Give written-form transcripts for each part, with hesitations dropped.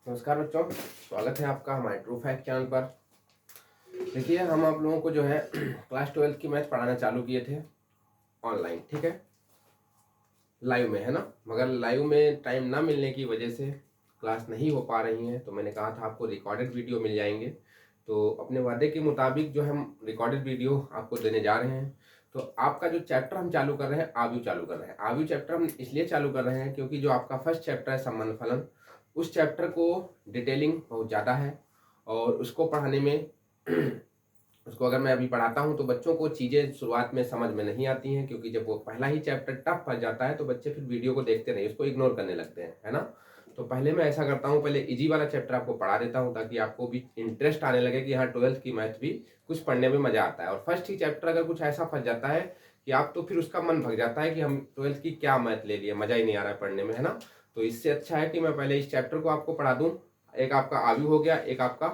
नमस्कार बच्चों, स्वागत है आपका हमारे ट्रू फैक्ट चैनल पर। देखिए, हम आप लोगों को जो है क्लास 12 की मैथ पढ़ाना चालू किए थे ऑनलाइन, ठीक है, लाइव में, है ना। मगर लाइव में टाइम ना मिलने की वजह से क्लास नहीं हो पा रही हैं, तो मैंने कहा था आपको रिकॉर्डेड वीडियो मिल जाएंगे। तो अपने वादे के मुताबिक जो हम रिकॉर्डेड वीडियो आपको देने जा रहे हैं। तो आपका जो चैप्टर हम चालू कर रहे हैं, आव्यू चालू कर रहे हैं। आव्यू चैप्टर हम इसलिए चालू कर रहे हैं क्योंकि जो आपका फर्स्ट चैप्टर है संबंध फलन, उस चैप्टर को डिटेलिंग बहुत ज़्यादा है और उसको पढ़ाने में उसको अगर मैं अभी पढ़ाता हूँ तो बच्चों को चीज़ें शुरुआत में समझ में नहीं आती हैं, क्योंकि जब वो पहला ही चैप्टर टफ फंस जाता है तो बच्चे फिर वीडियो को देखते नहीं, उसको इग्नोर करने लगते हैं, है ना। तो पहले मैं ऐसा करता हूँ, पहले इजी वाला चैप्टर आपको पढ़ा देता हूँ ताकि आपको भी इंटरेस्ट आने लगे कि हाँ 12th की मैथ भी कुछ पढ़ने में मजा आता है। और फर्स्ट ही चैप्टर अगर कुछ ऐसा फंस जाता है कि आप तो फिर उसका मन भग जाता है कि हम 12th की क्या मैथ ले लिए, मजा ही नहीं आ रहा है पढ़ने में, है ना। तो इससे अच्छा है कि मैं पहले इस चैप्टर को आपको पढ़ा दूँ। एक आपका आव्यू हो गया, एक आपका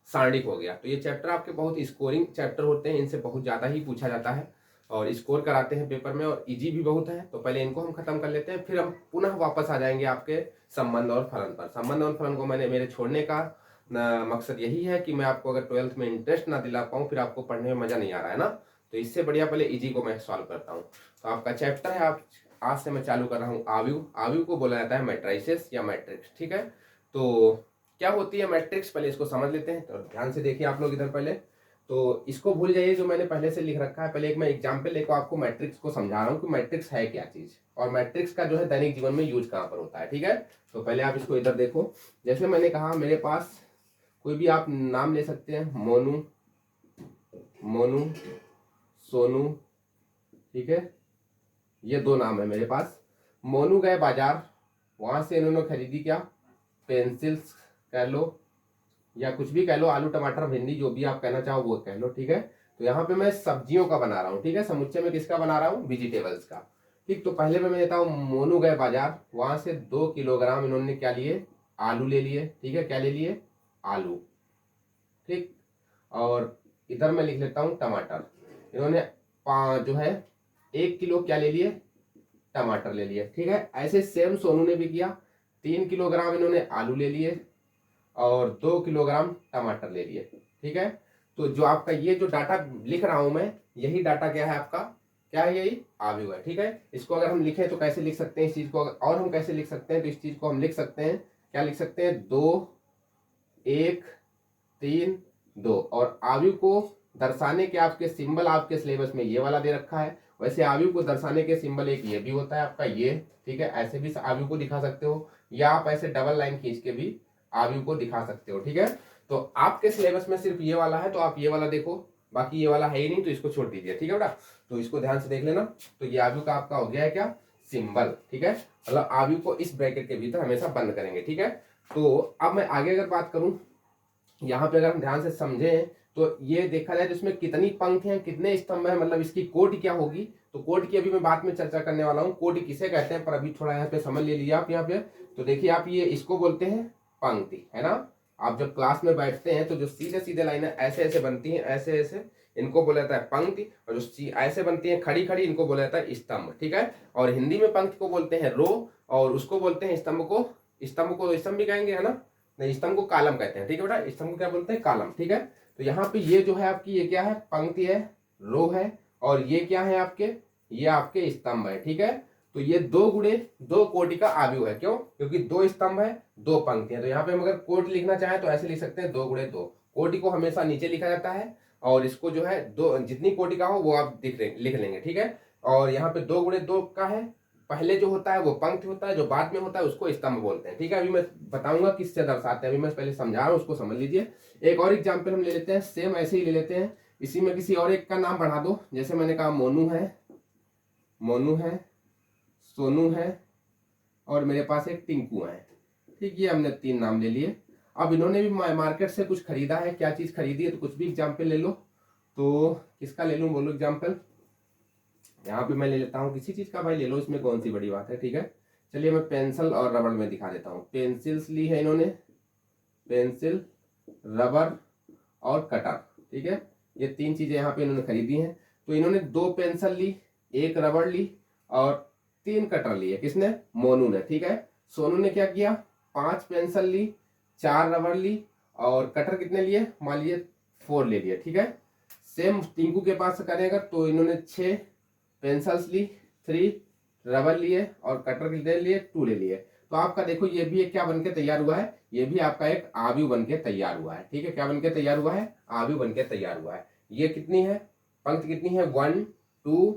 सारणिक हो गया। तो ये चैप्टर आपके बहुत स्कोरिंग चैप्टर होते हैं, इनसे बहुत ज़्यादा ही पूछा जाता है और स्कोर कराते हैं पेपर में, और इजी भी बहुत है। तो पहले इनको हम खत्म कर लेते हैं, फिर हम पुनः वापस आ जाएंगे आपके संबंध और फलन पर। संबंध और फलन को मैंने मेरे छोड़ने का मकसद यही है कि मैं आपको अगर 12th में इंटरेस्ट ना दिला पाऊँ, फिर आपको पढ़ने में मज़ा नहीं आ रहा है ना। तो इससे बढ़िया पहले इजी को मैं सॉल्व करता हूँ। तो आपका चैप्टर है, आप आज से मैं चालू कर रहा हूँ आव्यू। आव्यू को बोला जाता है मैट्रिसेस या मैट्रिक्स, ठीक है। तो क्या होती है मैट्रिक्स, पहले इसको समझ लेते हैं। तो ध्यान से देखिए आप लोग इधर पहले, तो इसको भूल जाइए जो मैंने पहले से लिख रखा है। पहले एक मैं एग्जाम्पल लेकर आपको मैट्रिक्स को समझा रहा हूँ कि मैट्रिक्स है क्या चीज और मैट्रिक्स का जो है दैनिक जीवन में यूज कहाँ पर होता है, ठीक है। तो पहले आप इसको इधर देखो। जैसे मैंने कहा, मेरे पास कोई भी आप नाम ले सकते हैं, मोनू, मोनू, सोनू, ठीक है। ये दो नाम है मेरे पास। मोनू गए बाजार, वहां से इन्होंने खरीदी क्या, पेंसिल्स कह लो या कुछ भी कह लो, आलू टमाटर भिंडी जो भी आप कहना चाहो वो कह लो, ठीक है। तो यहाँ पे मैं सब्जियों का बना रहा हूँ, ठीक है। समुच्चय में किसका बना रहा हूँ, वेजिटेबल्स का, ठीक। तो पहले मैं देता हूँ, मोनू गए बाजार, वहां से 2 किलोग्राम इन्होंने क्या लिए, आलू ले लिए, ठीक है। क्या ले लिए, आलू, ठीक। और इधर मैं लिख लेता हूँ टमाटर, इन्होंने जो है 1 किलो क्या ले लिए, टमाटर ले लिए, ठीक है। ऐसे सेम सोनू ने भी किया, 3 किलोग्राम इन्होंने आलू ले लिए और 2 किलोग्राम टमाटर ले लिए, ठीक है। तो जो आपका ये जो डाटा लिख रहा हूं मैं, यही डाटा क्या है आपका, क्या है, यही आव्यू है, ठीक है। इसको अगर हम लिखें तो कैसे लिख सकते हैं इस चीज को, और हम कैसे लिख सकते हैं, तो इस चीज को हम लिख सकते हैं, क्या लिख सकते हैं, 2 1 3 2। और आव्यू को दर्शाने के आपके सिंबल आपके सिलेबस में ये वाला दे रखा है। वैसे आव्यू को दर्शाने के सिंबल एक ये भी होता है आपका, ये, ठीक है। ऐसे भी आव्यू को दिखा सकते हो, या आप ऐसे डबल लाइन खींच के भी आव्यू को दिखा सकते हो, ठीक है। तो आपके सिलेबस में सिर्फ ये वाला है, तो आप ये वाला देखो, बाकी ये वाला है ही नहीं, तो इसको छोड़ दीजिए, ठीक है बेटा। तो इसको ध्यान से देख लेना। तो ये आव्यू का आपका हो गया है क्या, सिंबल, ठीक है। मतलब आव्यू को इस ब्रैकेट के भीतर हमेशा बंद करेंगे, ठीक है। तो अब मैं आगे अगर बात करूं, यहाँ पे अगर हम ध्यान से समझें तो ये देखा जाए तो इसमें कितनी पंक्ति हैं, कितने स्तंभ है, मतलब इसकी कोटि क्या होगी। तो कोटि की अभी मैं बाद में चर्चा करने वाला हूँ, कोटि किसे कहते हैं, पर अभी थोड़ा यहाँ पे समझ ले लीजिए आप। यहाँ पे तो देखिए आप, ये इसको बोलते हैं पंक्ति, है ना। आप जब क्लास में बैठते हैं तो जो सीधे सीधे लाइनें ऐसे ऐसे बनती हैं, ऐसे ऐसे, इनको बोला जाता है पंक्ति। और जो ऐसे बनती है खड़ी खड़ी, इनको बोला जाता है स्तंभ, ठीक है। और हिंदी में पंक्ति को बोलते हैं रो, और उसको बोलते हैं स्तंभ को, स्तंभ भी कहेंगे, है ना। नहीं, स्तंभ को कालम कहते हैं, ठीक है बेटा। स्तंभ को क्या बोलते हैं, कालम, ठीक है। तो यहाँ पे ये जो है आपकी, ये क्या है, पंक्ति है, रो है, और ये क्या है आपके, ये आपके स्तंभ है, ठीक है। तो ये 2 कोटि का आव्यू है, क्यों, क्योंकि 2 स्तंभ है, 2 पंक्तियां। तो यहाँ पे हम अगर कोटि लिखना चाहे तो ऐसे लिख सकते हैं, 2 × 2। कोटि को हमेशा नीचे लिखा जाता है, और इसको जो है दो, जितनी कोटि का हो वो आप लिख लेंगे, ठीक है। और यहाँ पे 2 × 2 का है, पहले जो होता है वो पंक्ति होता है, जो बाद में होता है उसको स्तंभ बोलते हैं, ठीक है। अभी मैं बताऊंगा किससे दर्शाते हैं, अभी मैं पहले समझा रहा हूँ, उसको समझ लीजिए। एक और एग्जाम्पल हम ले लेते हैं, सेम ऐसे ही ले लेते हैं, इसी में किसी और एक का नाम बढ़ा दो। जैसे मैंने कहा मोनू है, मोनू है, सोनू है, और मेरे पास एक टिंकू है, ठीक। ये हमने 3 नाम ले लिए। अब इन्होंने भी मार्केट से कुछ खरीदा है, क्या चीज खरीदी है, तो कुछ भी एग्जाम्पल ले लो। तो किसका ले लूं, बोलो एग्जाम्पल। यहाँ पे मैं ले लेता हूँ किसी चीज का, भाई ले लो, इसमें कौन सी बड़ी बात है, ठीक है। चलिए मैं पेंसिल और रबड़ में दिखा देता हूँ। पेंसिल्स ली है इन्होंने, पेंसिल, रबर और कटर, ठीक है। ये 3 चीजें यहाँ पे इन्होंने खरीदी हैं। तो इन्होंने 2 पेंसिल ली, 1 रबड़ ली और 3 कटर लिए, किसने, मोनू ने, ठीक है। सोनू ने क्या किया, 5 पेंसिल ली, 4 रबर ली और कटर कितने लिए, मान लीजिए 4 ले लिए, ठीक है। सेम टिंकू के पास करेगा तो इन्होंने 6 पेंसिल्स ली, 3 रबर लिए और कटर कितने लिए, 2 ले लिए। तो आपका देखो ये भी एक क्या बनके तैयार हुआ है, ये भी आपका एक आव्यूह बनके तैयार हुआ है, ठीक है। क्या बनके तैयार हुआ है, आव्यूह बनके तैयार हुआ है। ये कितनी है, पंक्ति कितनी है, 1 2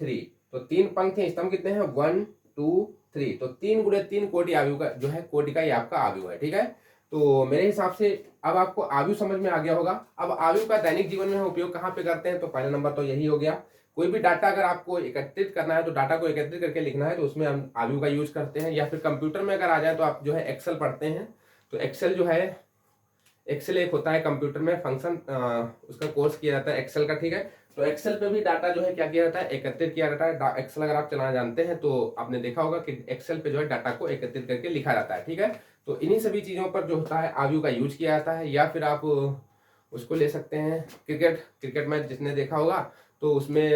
3, तो 3 पंक्ति, स्तंभ कितने हैं, 1 2 3, तो 3 गुणे 3 कोटि आव्यूह का जो है, कोटि का ये आपका आव्यूह है, ठीक है। तो मेरे हिसाब से अब आपको आव्यूह समझ में आ गया होगा। अब आव्यूह का दैनिक जीवन में हम उपयोग कहाँ पे करते हैं, तो पहला नंबर तो यही हो गया। कोई भी डाटा अगर आपको एकत्रित करना है, तो डाटा को एकत्रित करके लिखना है, तो उसमें हम आव्यूह का यूज करते हैं। या फिर कंप्यूटर में अगर आ जाए तो आप जो है एक्सेल पढ़ते हैं, तो एक्सेल जो है, एक्सेल एक होता है कंप्यूटर में फंक्शन, उसका कोर्स किया जाता है एक्सेल का, ठीक है। तो एक्सेल पे भी डाटा जो है क्या किया जाता है, एकत्रित किया जाता है। एक्सेल अगर आप चलाना जानते हैं तो आपने देखा होगा कि एक्सेल पे जो है डाटा को एकत्रित करके लिखा जाता है, ठीक है। तो इन्हीं सभी चीजों पर जो होता है आव्यूह का यूज किया जाता है। या फिर आप उसको ले सकते हैं, क्रिकेट मैच जिसने देखा होगा, तो उसमें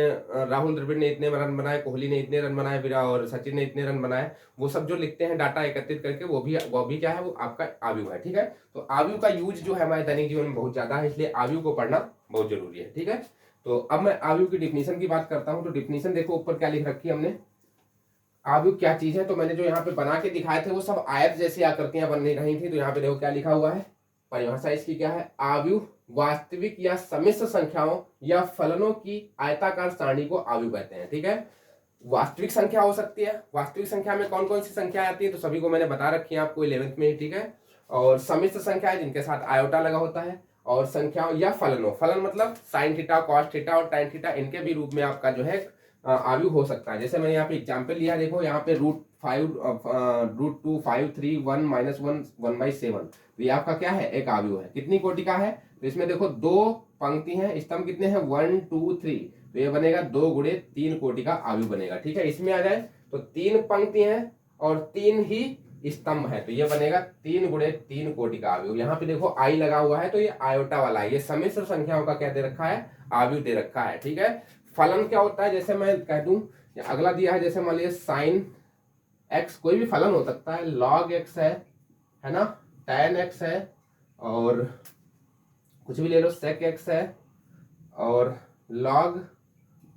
राहुल द्रविड़ ने इतने रन बनाए, कोहली ने इतने रन बनाए, विराट और सचिन ने इतने रन बनाए, वो सब जो लिखते हैं डाटा एकत्रित करके, वो भी क्या है, वो आपका आव्यूह है, ठीक है। तो आव्यूह का यूज जो है हमारे दैनिक जीवन में बहुत ज्यादा है, इसलिए आव्यूह को पढ़ना बहुत जरूरी है, ठीक है। तो अब मैं आव्यूह की डिफिनीशन की बात करता हूं। तो डिफिनीशन देखो ऊपर क्या लिख रखी है हमने, आव्यूह क्या चीज है। तो मैंने जो यहाँ पे बना के दिखाए थे वो सब आयत जैसी आकृतियां बन रही थी। तो यहाँ पे देखो क्या लिखा हुआ है, परिभाषा इसकी क्या है, आव्यूह वास्तविक या सम्मिश्र संख्याओं या फलनों की आयताकार सारणी को आव्यूह कहते हैं, ठीक है। वास्तविक संख्या हो सकती है, वास्तविक संख्या में कौन कौन सी संख्या आती है, तो सभी को मैंने बता रखी है आपको 11th में ही, ठीक है। और सम्मिश्र संख्या है जिनके साथ आयोटा लगा होता है, और संख्याओं या फलनों, फलन मतलब साइन थीटा, कॉस थीटा और टाइन थीटा, इनके भी रूप में आपका जो है आव्यूह हो सकता है। जैसे मैंने यहाँ पे एग्जाम्पल लिया, देखो यहाँ पे √2 5 3 1 - 1 1/7, तो ये आपका क्या है, एक आव्यूह है। कितनी कोटि का है, तो इसमें देखो 2 पंक्ति है, स्तंभ कितने हैं, 1 2 3, तो ये बनेगा 2 गुणे 3 कोटि का आव्यूह बनेगा, ठीक है। इसमें आ जाए तो 3 पंक्ति है और 3 ही स्तंभ है, तो ये बनेगा 3 गुणे 3 कोटि का आव्यूह। यहाँ पे देखो आई लगा हुआ है, तो ये आयोटा वाला है, ये सम्मिश्र संख्याओं का क्या दे रखा है, आव्यूह दे रखा है, ठीक है। फलन क्या होता है, जैसे मैं कह दूं, अगला दिया है, जैसे मान लीजिए साइन एक्स, कोई भी फलन हो सकता है, लॉग एक्स है ना, tan एक्स है, और कुछ भी ले लो, sec एक्स है, और log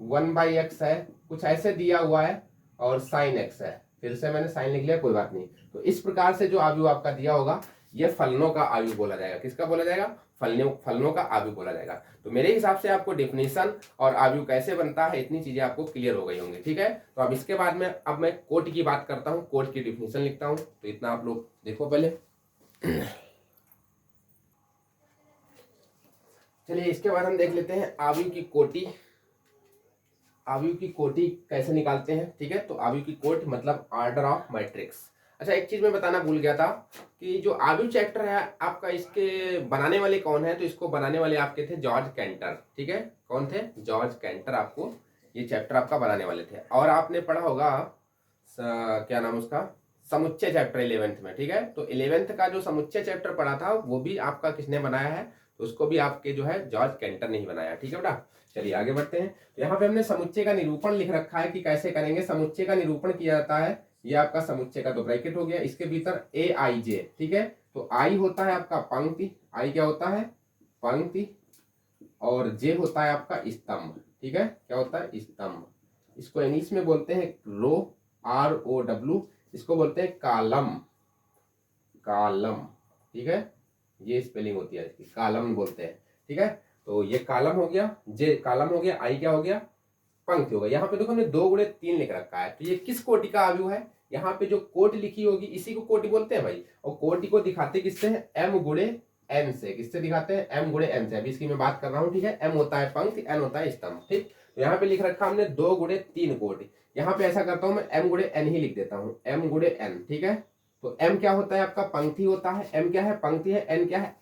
1/x है, कुछ ऐसे दिया हुआ है, और sin x है। फिर से मैंने साइन लिख लिया, कोई बात नहीं। तो इस प्रकार से जो आव्यूह आपका दिया होगा, ये फलनों का आव्यूह बोला जाएगा। किसका बोला जाएगा, फलनों का आव्यूह बोला जाएगा। तो मेरे हिसाब से आपको डिफिनीशन और आव्यूह कैसे बनता है, इतनी चीजें आपको क्लियर हो गई होंगी, ठीक है। तो अब इसके बाद में अब मैं कोट की बात करता हूँ, कोट की डिफिनीशन लिखता हूँ। तो इतना आप लोग देखो पहले। चलिए इसके बाद हम देख लेते हैं आव्यूह की कोटि। आव्यूह की कोटि कैसे निकालते हैं, ठीक है। तो आव्यूह की कोटि मतलब ऑर्डर ऑफ मैट्रिक्स। अच्छा, एक चीज मैं बताना भूल गया था कि जो आव्यूह चैप्टर है आपका, इसके बनाने वाले कौन है, तो इसको बनाने वाले आपके थे जॉर्ज कैंटर, ठीक है। कौन थे, जॉर्ज कैंटर आपको ये चैप्टर आपका बनाने वाले थे। और आपने पढ़ा होगा क्या नाम उसका, समुच्चय चैप्टर 11th में, ठीक है। तो 11th का जो समुच्चय चैप्टर पढ़ा था वो भी आपका किसने बनाया है, तो उसको भी आपके जो है जॉर्ज कैंटर ने ही बनाया, ठीक है बेटा। चलिए आगे बढ़ते हैं। तो यहाँ पे हमने समुच्चय का निरूपण लिख रखा है कि कैसे करेंगे। समुच्चय का निरूपण किया जाता है, ये आपका समुच्चय का तो ब्रैकेट हो गया, इसके भीतर ए आई जे, ठीक है। तो आई होता है आपका पंक्ति, आई क्या होता है, पंक्ति, और जे होता है आपका स्तंभ, ठीक है। क्या होता है, स्तंभ। इसको इंग्लिश में बोलते हैं रो, ROW, इसको बोलते हैं कॉलम, कॉलम, ठीक है। ये स्पेलिंग होती है इसकी, कॉलम बोलते हैं, ठीक है। तो ये कॉलम हो गया, जे कॉलम हो गया, आई क्या हो गया, पंक्ति हो गया। यहाँ पे देखो हमने 2 गुणे 3 लिख रखा है, तो ये किस कोटि का आव्यूह है, यहाँ पे जो कोटि लिखी होगी इसी को कोटि बोलते हैं भाई। और कोटि को दिखाते किससे हैं, m गुणे n से। किससे दिखाते हैं, m गुणे n से। अभी इसकी मैं बात कर रहा हूँ, ठीक है। m होता है पंक्ति, n होता है स्तंभ, ठीक। तो यहाँ पे लिख रखा हमने 2 गुणे 3 कोटि। यहाँ पे ऐसा करता हूँ मैं, m गुणे n ही लिख देता हूँ, m गुणे n, ठीक है। तो m क्या होता है आपका, पंक्ति होता है, m क्या है, पंक्ति है, n क्या है,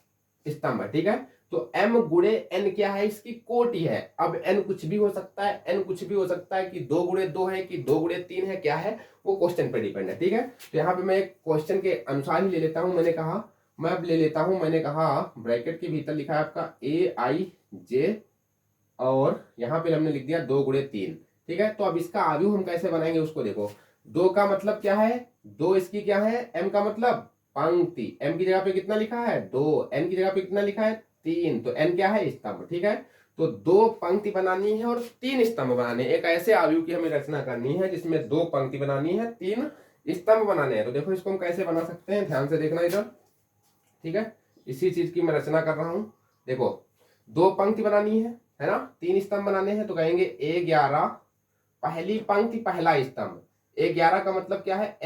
स्तंभ है, ठीक है। तो m गुणे n क्या है, इसकी कोटि है। अब n कुछ भी हो सकता है, n कुछ भी हो सकता है कि 2 गुणे 2 है कि 2 गुणे 3 है, क्या है वो क्वेश्चन पे डिपेंड है, ठीक है। तो यहाँ पे मैं एक क्वेश्चन के अनुसार ही ले लेता हूँ। मैं अब ले लेता हूँ, मैंने कहा ब्रैकेट के भीतर लिखा है आपका AIJ, और यहाँ पे हमने लिख दिया 2 गुणे 3, ठीक है। तो अब इसका आव्यूह हम कैसे बनाएंगे उसको देखो। 2 का मतलब क्या है, 2 इसकी क्या है, m का मतलब पंक्ति, एम की जगह पे कितना लिखा है 2, एन की जगह पे कितना लिखा है 3, तो एन क्या है स्तंभ, ठीक है। तो 2 पंक्ति बनानी है और 3 स्तंभ बनाने हैं। एक ऐसे आयु की हमें रचना करनी है जिसमें 2 पंक्ति बनानी है, 3 स्तंभ बनाने हैं। तो देखो इसको हम कैसे बना सकते हैं, ध्यान से देखना इधर, ठीक है। इसी चीज की मैं रचना कर रहा हूं। देखो 2 पंक्ति बनानी है ना, 3 स्तंभ बनाने हैं, तो कहेंगे A11 पहली पंक्ति पहला स्तंभ। A11 का मतलब क्या है,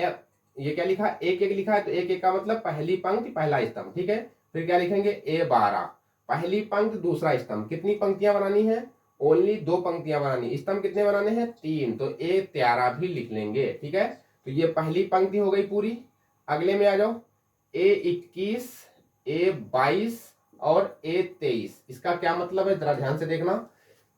ये क्या लिखा है 1 1 लिखा है, तो 1 1 का मतलब पहली पंक्ति पहला स्तंभ, ठीक है। फिर क्या लिखेंगे A12 पहली पंक्ति दूसरा स्तंभ। कितनी पंक्तियां बनानी है, ओनली 2 पंक्तियां बनानी। स्तंभ कितने बनाने हैं 3, तो A13 भी लिख लेंगे, ठीक है। तो ये पहली पंक्ति हो गई पूरी। अगले में आ जाओ, A21 A22 और A23। इसका क्या मतलब है जरा ध्यान से देखना।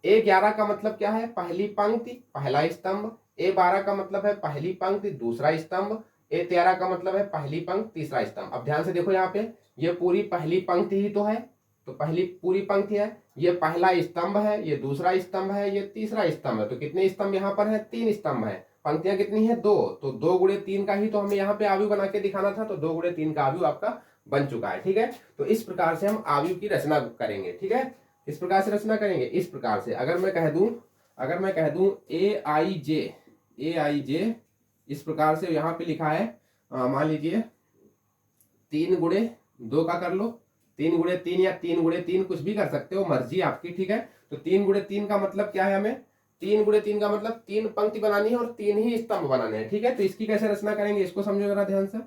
A11 का मतलब क्या है, पहली पंक्ति पहला स्तंभ। A12 का मतलब है पहली पंक्ति दूसरा स्तंभ। A13 का मतलब है पहली पंक्ति तीसरा स्तंभ। अब ध्यान से देखो यहाँ पे, ये पूरी पहली पंक्ति ही तो है, तो पहली पूरी पंक्ति है, ये पहला स्तंभ है, ये दूसरा स्तंभ है, ये तीसरा स्तंभ है। तो कितने स्तंभ यहाँ पर है, 3 स्तंभ है। पंक्तियां कितनी है 2, तो 2 गुणे 3 का ही तो हमें यहाँ पे आव्यूह बना के दिखाना था, तो 2 गुणे 3 का आव्यूह आपका बन चुका है, ठीक है। तो इस प्रकार से हम आव्यूह की रचना करेंगे, ठीक है। इस प्रकार से रचना करेंगे, इस प्रकार से अगर मैं कह दूं ए आई जे इस प्रकार से यहाँ पे लिखा है, मान लीजिए 3 गुणे 2 का कर लो, 3 गुणे 3 या 3 गुणे 3 कुछ भी कर सकते हो, मर्जी आपकी, ठीक है। तो 3 गुणे 3 का मतलब क्या है, हमें 3 गुणे 3 का मतलब 3 पंक्ति बनानी है और 3 ही स्तंभ बनाने हैं, ठीक है। तो इसकी कैसे रचना करेंगे, इसको समझो जरा ध्यान से,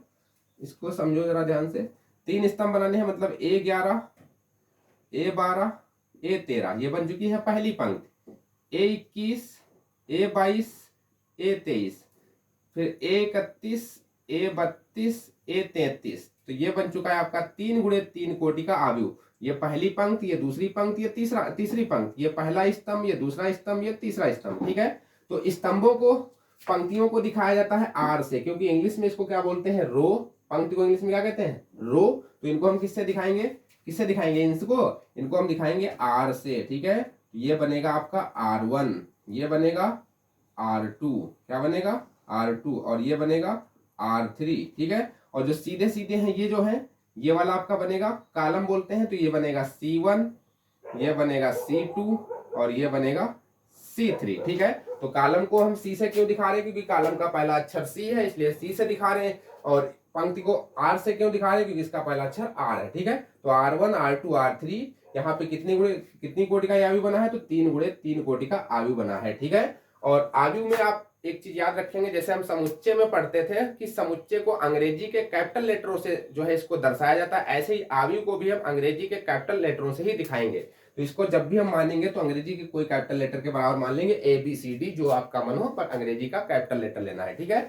इसको समझो जरा ध्यान से। 3 स्तंभ बनाने हैं मतलब A11 A12 A13, ये बन चुकी है पहली पंक्ति। A21 A22 A23, फिर A31 A32 A33, तो ये बन चुका है आपका 3 गुणे 3 कोटि का आव्यूह। ये पहली पंक्ति, ये दूसरी पंक्ति, ये तीसरी पंक्ति, ये पहला स्तंभ, ये दूसरा स्तंभ, ये तीसरा स्तंभ, ठीक है। तो स्तंभों को, पंक्तियों को दिखाया जाता है आर से, क्योंकि इंग्लिश में इसको क्या बोलते हैं, रो। पंक्ति को इंग्लिश में क्या कहते हैं, रो। तो इनको हम किससे दिखाएंगे, इनको हम दिखाएंगे आर से, ठीक है। ये बनेगा आपका R1, ये बनेगा R2, क्या बनेगा R2, और ये बनेगा R3, ठीक है। और जो सीधे सीधे हैं ये जो है, ये वाला आपका बनेगा कॉलम बोलते हैं, तो ये बनेगा C1, ये बनेगा C2 और ये बनेगा C3, ठीक है। तो कॉलम को हम C से क्यों दिखा रहे हैं, क्योंकि कॉलम का पहला अक्षर C है, इसलिए C से दिखा रहे हैं। और पंक्ति को R से क्यों दिखा रहे हैं, क्योंकि इसका पहला अक्षर R है, ठीक है। तो R1 R2 R3, यहाँ पे कितनी कोटि का आव्यूह बना है, तो 3 गुणे 3 कोटि का आव्यूह बना है, ठीक है। और आव्यूह में आप एक चीज याद रखेंगे, जैसे हम समुच्चय में पढ़ते थे कि समुच्चय को अंग्रेजी के कैपिटल लेटरों से जो है इसको दर्शाया जाता है, ऐसे ही आव्यूह को भी हम अंग्रेजी के कैपिटल लेटरों से ही दिखाएंगे। तो इसको जब भी हम मानेंगे तो अंग्रेजी के कोई कैपिटल लेटर के बराबर मान लेंगे, ABCD जो आपका मन हो, पर अंग्रेजी का कैपिटल लेटर लेना है, ठीक है।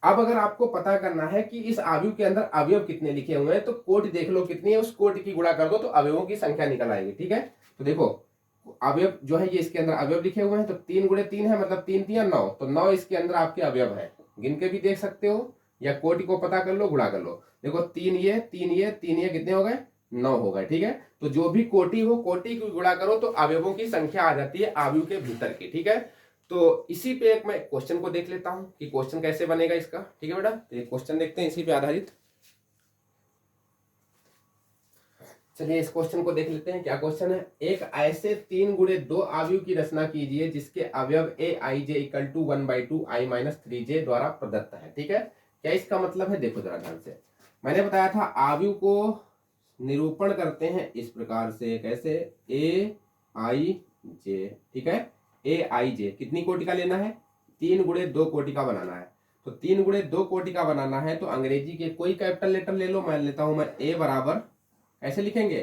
अब अगर आपको पता करना है कि इस आव्यूह के अंदर अवयव कितने लिखे हुए हैं, तो कोटि देख लो कितनी है, उस कोटि की गुणा कर दो तो अवयवों की संख्या निकल आएगी, ठीक है। तो देखो अवयव जो है ये इसके अंदर अवयव लिखे हुए हैं, तो 3 गुणे 3 है मतलब 3 3 9, तो 9 इसके अंदर आपके अवयव है। गिन के भी देख सकते हो या कोटि को पता कर लो, गुणा कर लो। देखो 3 ये 3 ये 3 ये कितने हो गए, 9 हो गए, ठीक है। तो जो भी कोटि हो, कोटि की गुणा करो तो अवयवों की संख्या आ जाती है आव्यूह के भीतर की, ठीक है। तो इसी पे एक मैं क्वेश्चन को देख लेता हूं कि क्वेश्चन कैसे बनेगा इसका, ठीक है बेटा। तो ये क्वेश्चन देखते हैं इसी पे आधारित। चलिए इस क्वेश्चन को देख लेते हैं, क्या क्वेश्चन है। एक ऐसे 3 गुणे 2 आव्यूह की रचना कीजिए जिसके अवयव aij equal to 1/2 i - 3j द्वारा प्रदत्त है, ठीक है। क्या इसका मतलब है, देखो जरा ध्यान से। मैंने बताया था आव्यूह को निरूपण करते हैं इस प्रकार से, कैसे, aij, ठीक है। aij कितनी कोटि का लेना है, 3 गुणे 2 कोटि का बनाना है। तो 3 गुणे 2 कोटि का बनाना है तो अंग्रेजी के कोई कैपिटल लेटर ले लो। मैं लेता हूं मैं A बराबर, ऐसे लिखेंगे,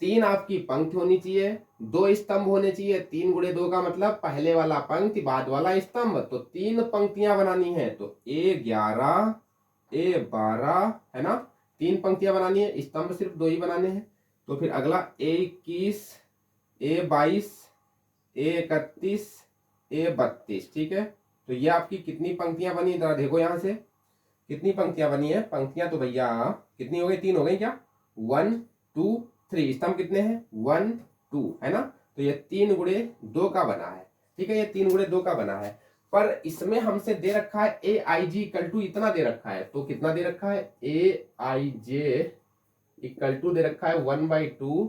3 आपकी पंक्ति होनी चाहिए, 2 स्तंभ होने चाहिए। 3 गुणे 2 का मतलब पहले वाला पंक्ति बाद वाला स्तंभ, तो 3 पंक्तियां बनानी है। तो A11 A12 है ना, 3 पंक्तियां बनानी है, स्तंभ सिर्फ 2 ही बनाने हैं। तो फिर अगला A21 A22 A31 A32, ठीक है। तो ये आपकी कितनी पंक्तियां बनी, जरा देखो यहां से कितनी पंक्तियां बनी है। पंक्तियां तो भैया कितनी हो गई, 3 हो गई क्या, 1 2 3, स्तंभ कितने हैं 1 2, है ना। तो ये 3 गुणे 2 का बना है, ठीक है, ये 3 गुणे 2 का बना है। पर इसमें हमसे दे रखा है ए आई जी इक्वल टू इतना दे रखा है, तो कितना दे रखा है, ए आई जे इक्वल टू दे रखा है 1/2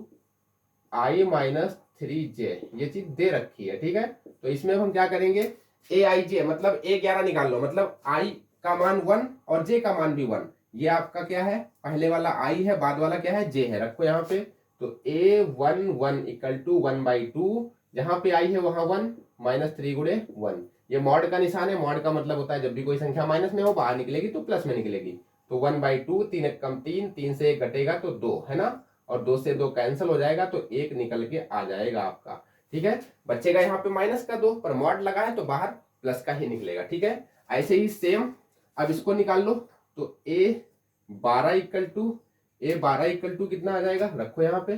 आई माइनस 3j, ये चीज दे रखी है, ठीक है। तो इसमें हम क्या करेंगे, ए आई जे मतलब A11 निकाल लो, मतलब आई का मान 1 और जे का मान भी 1। ये आपका क्या है, पहले वाला आई है, बाद वाला क्या है, जे है, रखो यहाँ पे। तो A11 इक्वल टू 1/2, जहां पे आई है वहां 1 माइनस 3 गुणे 1। ये मॉड का निशान है, मॉड का मतलब होता है जब भी कोई संख्या माइनस में हो बाहर निकलेगी तो प्लस में निकलेगी। तो 1/2, 3 एक कम 3, 3 से 1 घटेगा तो 2, है ना, और 2 से 2 कैंसिल हो जाएगा तो 1 निकल के आ जाएगा आपका, ठीक है। बचेगा यहाँ पे माइनस का 2, पर मॉड लगा है तो बाहर प्लस का ही निकलेगा, ठीक है। ऐसे ही सेम अब इसको निकाल लो, तो A12 इक्वल टू कितना आ जाएगा, रखो यहाँ पे।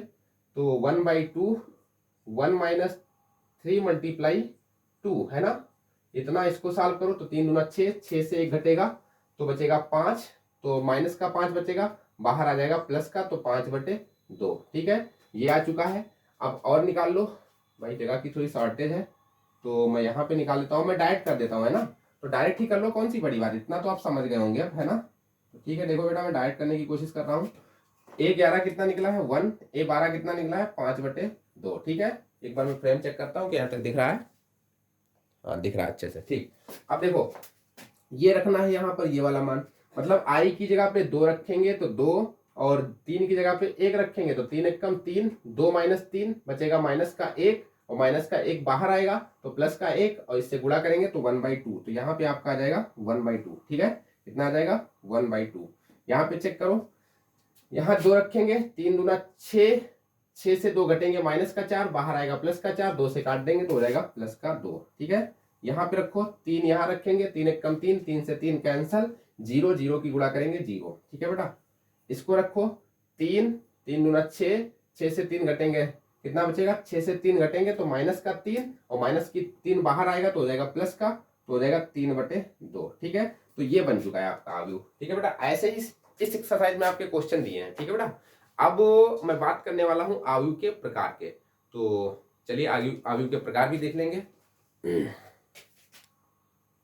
तो 1/2 1 माइनस 3 मल्टीप्लाई 2, है ना, इतना। इसको सॉल्व करो तो 3 दूना 6, 6 से 1 घटेगा तो बचेगा 5, तो माइनस का 5 बचेगा, बाहर आ जाएगा प्लस का, तो 5/2, ठीक है। ये आ चुका है। अब और निकाल लो, भाई जगह की थोड़ी शॉर्टेज है तो मैं यहाँ पे निकाल लेता हूँ, मैं डायरेक्ट कर देता हूँ, है ना। तो डायरेक्ट ही कर लो, कौन सी बड़ी बात, इतना तो आप समझ गए होंगे अब, है ना। तो ठीक है, देखो बेटा मैं डायरेक्ट करने की कोशिश कर रहा हूँ। A11 कितना निकला है 1, A12 कितना निकला है 5/2, ठीक है। एक बार मैं फ्रेम चेक करता हूँ कि यहाँ तक दिख रहा है, हाँ दिख रहा है अच्छे से, ठीक। अब देखो ये रखना है यहाँ पर ये वाला मान, मतलब आई की जगह पे 2 रखेंगे तो 2, और 3 की जगह पे 1 रखेंगे तो 3 एक कम 3, 2 माइनस 3 बचेगा माइनस का 1, और माइनस का 1 बाहर आएगा तो प्लस का 1, और इससे गुणा करेंगे तो 1/2, तो यहाँ पे आपका आ जाएगा 1/2, ठीक है। कितना आ जाएगा 1/2। यहाँ पे चेक करो, यहाँ 2 रखेंगे, 3 दूना 6, 6 से 2 घटेंगे माइनस का 4, बाहर आएगा प्लस का 4, 2 से काट देंगे तो हो जाएगा प्लस का 2, ठीक है। यहाँ पे रखो, 3 यहाँ रखेंगे, 3 एक कम 3, 3 से 3 कैंसल, 0 0 की गुणा करेंगे 0, ठीक है बेटा। इसको रखो, 3 3 दूना 6, 6 से 3 घटेंगे कितना बचेगा, 6 से 3 घटेंगे तो माइनस का 3, और माइनस की 3 बाहर आएगा तो हो जाएगा प्लस का, तो हो जाएगा 3/2, ठीक है। तो ये बन चुका है आपका आव्यूह, ठीक है बेटा। ऐसे ही इस एक्सरसाइज में आपके क्वेश्चन दिए हैं, ठीक है बेटा। अब मैं बात करने वाला हूं आव्यूह के प्रकार के, तो चलिए आव्यूह के प्रकार भी देख लेंगे।